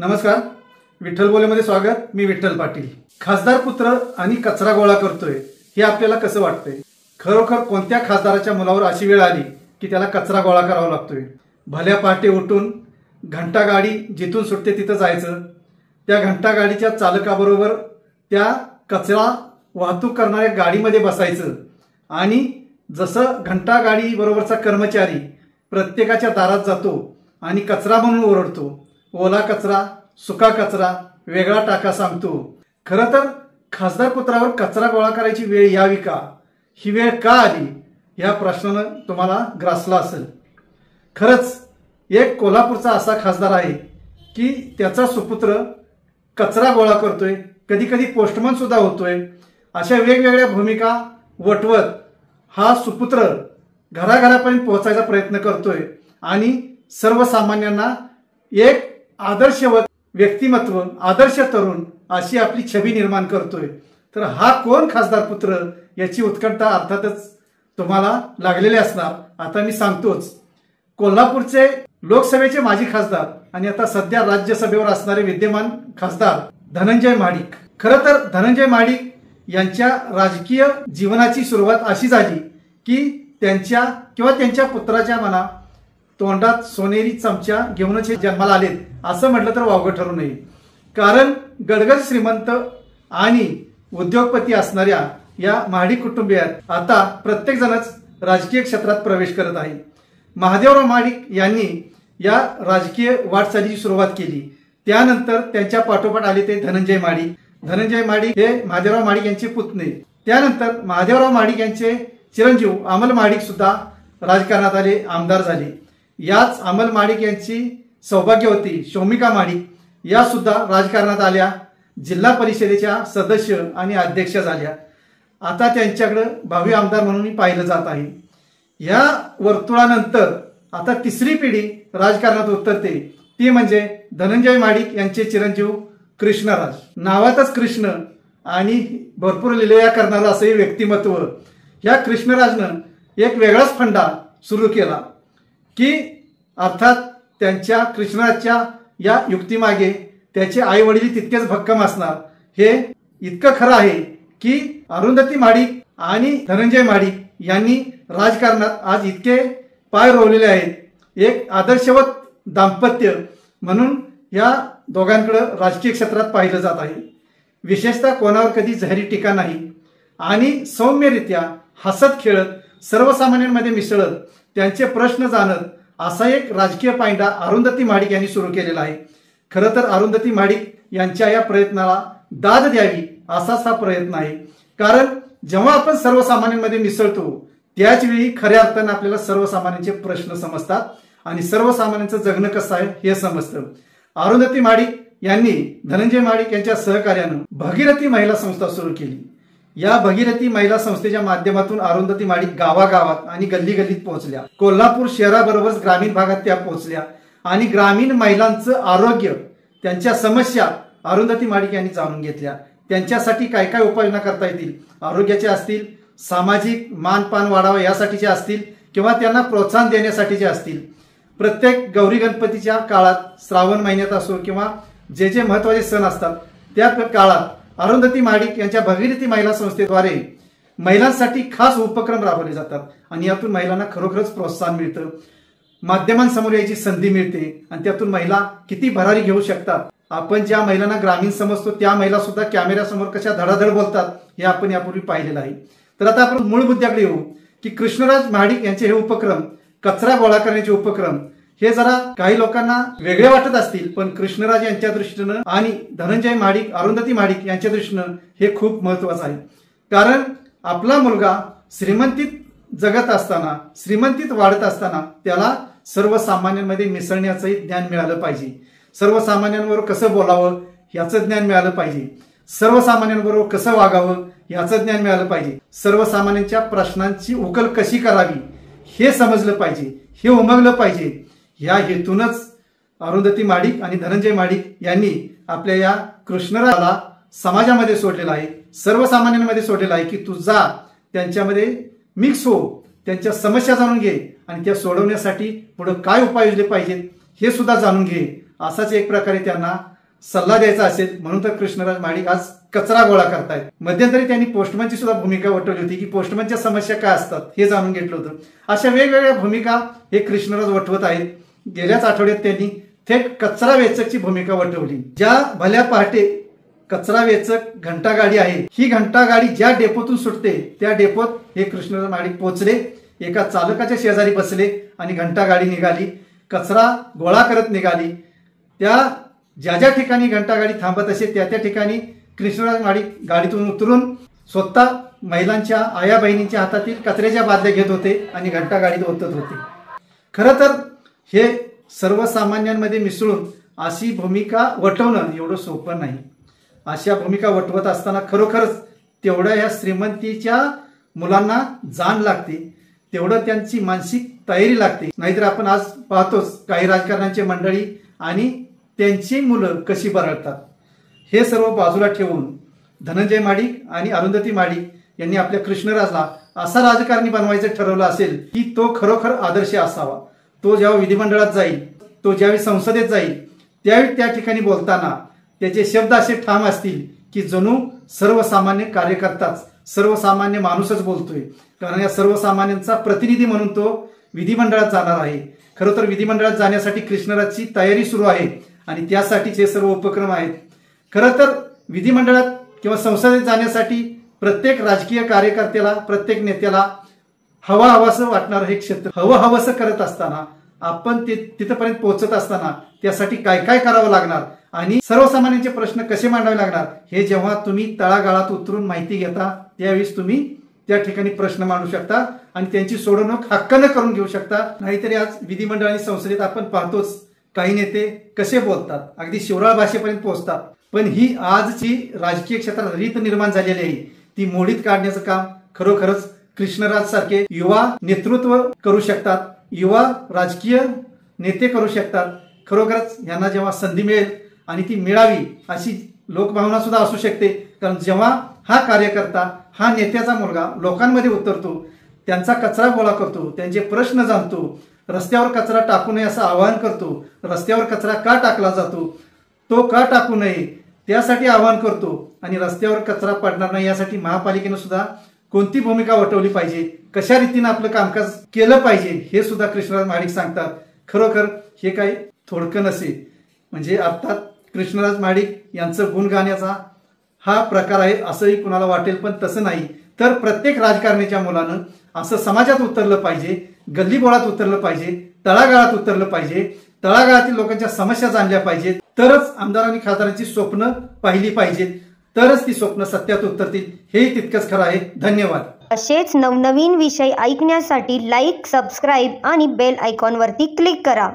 नमस्कार, विठ्ठल बोलेमध्ये स्वागत। मी विठ्ठल पाटील। खासदार पुत्र आणि कचरा गोळा करतोय हे आपल्याला कसं वाटतंय? खरोखर कोणत्या खासदाराच्या मुलावर अशी वेळ आली की त्याला कचरा गोळा करावा लागतोय? भल्या पहाटे उठून घंटा गाडी जिथून सुटते तिथं जायचं, त्या घंटा गाडीच्या चालकाबरोबर त्या कचरा वाहतूक करणाऱ्या गाडीमध्ये बसायचं आणि जसं घंटा गाडी बरोबरचा कर्मचारी प्रत्येकाच्या दारात जातो आणि कचरा म्हणून ओरडतो, ओला कचरा सुका कचरा वेगळा टाका सांगतो। खरं तर खासदार पुत्रावर कचरा गोळा करायची वेळ यावी का, ही वेळ का आली या प्रश्नानं तुम्हाला ग्रासला असेल। खरंच एक कोल्हापूरचा असा खासदार आहे की त्याचा सुपुत्र कचरा गोळा करतोय, कधी कधी पोस्टमन सुद्धा होतोय। अशा वेगवेगळ्या भूमिका वटवत हा सुपुत्र घराघरापर्यंत पोहोचायचा प्रयत्न करतोय आणि सर्वसामान्यांना एक आदर्शवत व्यक्तिमत्व, आदर्श तरुण अशी आपली छबी निर्माण करतोय। तर हा कोण खासदार पुत्र याची उत्कंठा अर्थातच तुम्हाला लागलेली असणार। आता मी सांगतोच, कोल्हापूरचे लोकसभेचे माजी खासदार आणि आता सध्या राज्यसभेवर असणारे विद्यमान खासदार धनंजय महाडिक। खरं तर धनंजय महाडिक यांच्या राजकीय जीवनाची सुरुवात अशी झाली की त्यांच्या पुत्राच्या मना तोंडात सोनेरी चमचा घेऊनच हे जन्माला आलेत असं म्हटलं तर वावगं ठरू नये। कारण गडगड श्रीमंत आणि उद्योगपती असणाऱ्या या महाडिक कुटुंबियात आता प्रत्येक जणच राजकीय क्षेत्रात प्रवेश करत आहे। महादेवराव महाडिक यांनी या राजकीय वाटचालीची सुरुवात केली, त्यानंतर त्यांच्या पाठोपाठ आले ते धनंजय महाडिक। धनंजय महाडिक हे महादेवराव महाडिक यांचे पुतणे। त्यानंतर महादेवराव महाडिक यांचे चिरंजीव अमल महाडिक सुद्धा राजकारणात आले, आमदार झाले। याच अमल महाडिक यांची सौभाग्यवती शौमिका महाडिक या सुद्धा राजकारणात आल्या, जिल्हा परिषदेच्या सदस्य आणि अध्यक्ष झाल्या। आता त्यांच्याकडे भावी आमदार म्हणून पाहिलं जात आहे। या वर्तुळानंतर आता तिसरी पिढी राजकारणात उतरते, ती म्हणजे धनंजय महाडिक यांचे चिरंजीव कृष्णराज। नावातच कृष्ण आणि भरपूर लीलया करणारं असं हे व्यक्तिमत्व। या कृष्णराजनं एक वेगळाच फंडा सुरू केला की अर्थात त्यांच्या कृष्णराजच्या या युक्तीमागे त्याचे आई वडील तितकेच भक्कम असणार। हे इतकं खरं आहे की अरुंधती महाडिक आणि धनंजय महाडिक यांनी राजकारणात आज इतके पाय रोवलेले आहेत, एक आदर्शवत दाम्पत्य म्हणून या दोघांकडे राजकीय क्षेत्रात पाहिलं जात आहे। विशेषतः कोणावर कधी जाहीर टीका नाही आणि सौम्यरित्या हसत खेळत सर्वसामान्यांमध्ये मिसळत त्यांचे प्रश्न जाणत असा एक राजकीय पायंडा अरुंधती महाडिक यांनी सुरू केलेला आहे। खरं तर अरुंधती महाडिक यांच्या या प्रयत्नाला दाद द्यावी असाच हा प्रयत्न आहे। कारण जेव्हा आपण सर्वसामान्यांमध्ये मिसळतो त्याचवेळी खऱ्या अर्थानं आपल्याला सर्वसामान्यांचे प्रश्न समजतात आणि सर्वसामान्यांचं जगणं कसं आहे हे समजतं। अरुंधती महाडिक यांनी धनंजय महाडिक यांच्या सहकार्यानं भगीरथी महिला संस्था सुरू केली। या भगीरथी महिला संस्थेच्या माध्यमातून अरुंधती महाडिक गावागावात आणि गल्ली गल्लीत पोहोचल्या। कोल्हापूर शहराबरोबरच ग्रामीण भागात त्या पोहोचल्या आणि ग्रामीण महिलांचं आरोग्य, त्यांच्या समस्या अरुंधती महाडिक यांनी जाणून घेतल्या। त्यांच्यासाठी काय काय उपाययोजना करता येतील, आरोग्याचे असतील, सामाजिक मानपान वाढावा यासाठीचे असतील किंवा त्यांना प्रोत्साहन देण्यासाठीचे असतील। प्रत्येक गौरी गणपतीच्या काळात श्रावण महिन्यात असो किंवा जे जे महत्त्वाचे सण असतात त्या काळात अरुंधती महाडिक यांच्या भगीरथी महिला संस्थेद्वारे महिलांसाठी खास उपक्रम राबवले जातात आणि यातून महिलांना खरोखरच प्रोत्साहन मिळतं, माध्यमांसमोर यायची संधी मिळते आणि त्यातून महिला किती भरारी घेऊ शकतात। आपण ज्या महिलांना ग्रामीण समजतो त्या महिला सुद्धा कॅमेऱ्यासमोर कशा धडाधड बोलतात हे आपण यापूर्वी पाहिलेलं आहे। तर आता आपण मूळ मुद्द्याकडे येऊ की कृष्णराज महाडिक यांचे हे उपक्रम, कचरा गोळा करण्याचे उपक्रम, हे जरा काही लोकांना वेगळे वाटत असतील, पण कृष्णराज यांच्या दृष्टीनं आणि धनंजय महाडिक, अरुंधती महाडिक यांच्या दृष्टीनं हे खूप महत्वाचं आहे। कारण आपला मुलगा श्रीमंतीत जगत असताना, श्रीमंतीत वाढत असताना त्याला सर्वसामान्यांमध्ये मिसळण्याचंही ज्ञान मिळालं पाहिजे, सर्वसामान्यांबरोबर कसं बोलावं याचं ज्ञान मिळालं पाहिजे, सर्वसामान्यांबरोबर कसं वागावं याचं ज्ञान मिळालं पाहिजे, सर्वसामान्यांच्या प्रश्नांची उकल कशी करावी हे समजलं पाहिजे, हे उमगलं पाहिजे। या हेतूनच अरुंधती महाडिक आणि धनंजय महाडिक यांनी आपल्या या कृष्णराजाला समाजामध्ये सोडलेला आहे, सर्वसामान्यांमध्ये सोडलेला आहे की तू जा, त्यांच्यामध्ये मिक्स हो, त्यांच्या समस्या जाणून घे आणि त्या सोडवण्यासाठी पुढे काय उपाय योजले पाहिजेत हे सुद्धा जाणून घे। असाच एक प्रकारे त्यांना सल्ला द्यायचा असेल म्हणून तर कृष्णराज महाडिक आज कचरा गोळा करतायत। मध्यंतरी त्यांनी पोस्टमनची सुद्धा भूमिका वठवली होती की पोस्टमनच्या समस्या काय असतात हे जाणून घेतलं होतं। अशा वेगवेगळ्या भूमिका हे कृष्णराज वठवत आहेत। गेल्याच आठवड्यात त्यांनी थेट कचरा वेचकची भूमिका वठवली। ज्या भल्या पहाटे कचरा वेचक घंटागाडी आहे, ही घंटागाडी ज्या डेपोतून सुटते त्या डेपोत हे कृष्णराज महाडिक पोहोचले, एका चालकाच्या शेजारी बसले आणि घंटागाडी निघाली, कचरा गोळा करत निघाली। त्या ज्या ज्या ठिकाणी घंटागाडी थांबत असे त्या त्या ठिकाणी कृष्णराज महाडिक गाडीतून उतरून स्वतः महिलांच्या आया बहिणींच्या हातातील कचऱ्याच्या बादल्या घेत होते आणि घंटागाडीत ओतत होते। खरं तर हे सर्वसामान्यांमध्ये मिसळून अशी भूमिका वठवणं एवढं सोपं नाही। अशा भूमिका वठवत असताना खरोखरच तेवढ्या या श्रीमंतीच्या मुलांना जाण लागते, तेवढं त्यांची मानसिक तयारी लागते। नाहीतर आपण आज पाहतोच काही राजकारण्यांची मंडळी आणि त्यांची मुलं कशी बरळतात। हे सर्व बाजूला ठेवून धनंजय महाडिक आणि अरुंधती महाडिक यांनी आपल्या कृष्णराजला असा राजकारणी बनवायचं ठरवलं असेल की तो खरोखर आदर्श असावा। तो जेव्हा विधिमंडळात जाईल, तो ज्यावेळी संसदेत जाईल, त्यावेळी त्या ठिकाणी बोलताना त्याचे शब्द असे ठाम असतील की जणू सर्वसामान्य कार्यकर्ताच, सर्वसामान्य माणूसच बोलतोय। कारण या सर्वसामान्यांचा प्रतिनिधी म्हणून तो विधिमंडळात जाणार आहे। खरं तर विधिमंडळात जाण्यासाठी कृष्णराजची तयारी सुरू आहे आणि त्यासाठीच हे सर्व उपक्रम आहेत। खरं तर विधिमंडळात किंवा संसदेत जाण्यासाठी प्रत्येक राजकीय कार्यकर्त्याला, प्रत्येक नेत्याला हवा हवासं वाटणारं हे क्षेत्र, हवं हवंसं करत असताना आपण तिथपर्यंत पोहोचत असताना त्यासाठी काय काय करावं लागणार आणि सर्वसामान्यांचे प्रश्न कसे मांडावे लागणार हे जेव्हा तुम्ही तळागाळात उतरून माहिती घेता त्यावेळेस तुम्ही त्या ठिकाणी प्रश्न मांडू शकता आणि त्यांची सोडवणूक हक्कानं करून घेऊ शकता। नाहीतरी आज विधिमंडळ आणि संसदेत आपण पाहतोच काही नेते कसे बोलतात, अगदी शिवराळ भाषेपर्यंत पोहोचतात। पण ही आजची राजकीय क्षेत्रात रीत निर्माण झालेली आहे, ती मोडीत काढण्याचं काम खरोखरच कृष्णराज सारखे युवा नेतृत्व करू शकतात, युवा राजकीय नेते करू शकतात। खरोखरच यांना जेव्हा संधी मिळेल आणि ती मिळावी अशी लोकभावना सुद्धा असू शकते। कारण जेव्हा हा कार्यकर्ता, हा नेत्याचा मुलगा लोकांमध्ये उतरतो, त्यांचा कचरा गोळा करतो, त्यांचे प्रश्न जाणतो, रस्त्यावर कचरा टाकू नये असं आवाहन करतो, रस्त्यावर कचरा का टाकला जातो, तो का टाकू नये त्यासाठी आवाहन करतो आणि रस्त्यावर कचरा पडणार नाही यासाठी महापालिकेने सुद्धा कोणती भूमिका वठवली पाहिजे, कशा रीतीने आपलं कामकाज केलं पाहिजे हे सुद्धा कृष्णराज महाडिक सांगतात। खरोखर हे काही थोडकं नसे, म्हणजे अर्थात कृष्णराज महाडिक यांचं गुण गाण्याचा हा प्रकार आहे असंही कुणाला वाटेल, पण तसं नाही। तर प्रत्येक राजकारण्याच्या मुलानं असं समाजात उतरलं पाहिजे, गल्लीबोळात उतरलं पाहिजे, तळागाळात उतरलं पाहिजे, तळागाळातील लोकांच्या समस्या जाणल्या पाहिजेत, तरच आमदार आणि खासदारांची स्वप्न पाहिली पाहिजेत, तरच ती स्वप्न सत्यात उतरतील, हेही तितकंच खरं आहे। धन्यवाद। असेच नवनवीन विषय ऐकण्यासाठी लाईक, सबस्क्राईब आणि बेल आयकॉनवरती क्लिक करा।